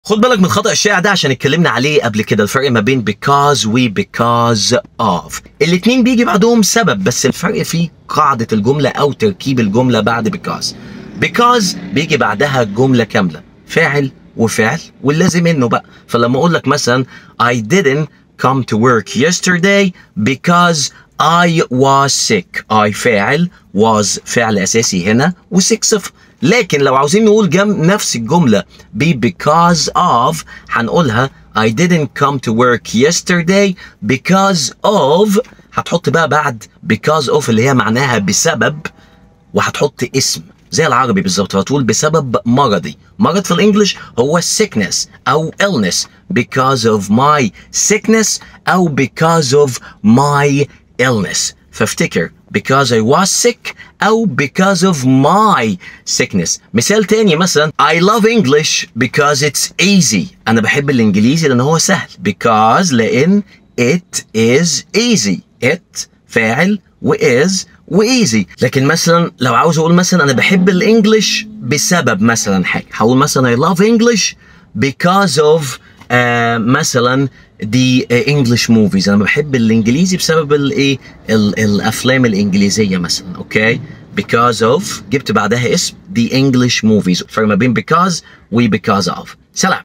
خد بالك من الخطأ الشائع ده عشان اتكلمنا عليه قبل كده، الفرق ما بين because و because of. الاتنين بيجي بعدهم سبب، بس الفرق في قاعدة الجملة أو تركيب الجملة بعد because. because بيجي بعدها جملة كاملة، فاعل وفعل واللازم منه بقى. فلما أقول لك مثلا I didn't come to work yesterday because I was sick. I فاعل، was فعل أساسي هنا، و sick صفر. لكن لو عاوزين نقول نفس الجملة because of هنقولها I didn't come to work yesterday because of. هتحط بقى بعد because of اللي هي معناها بسبب، وهتحط اسم زي العربي بالظبط، هتقول بسبب مرضي. مرض في الانجليش هو sickness او illness. because of my sickness او because of my illness. فافتكر because I was sick أو because of my sickness. مثال تاني مثلا I love English because it's easy. أنا بحب الإنجليزي لأن هو سهل. because لأن it is easy. it فاعل و is و easy. لكن مثلا لو عاوز أقول مثلا أنا بحب الإنجليش بسبب مثلا حاجة، هقول مثلا I love English because of مثلا the English movies. انا بحب الانجليزي بسبب الايه الافلام الانجليزيه مثلا. اوكي because of جبت بعدها اسم the English movies. الفرق ما بين because و because of. سلام.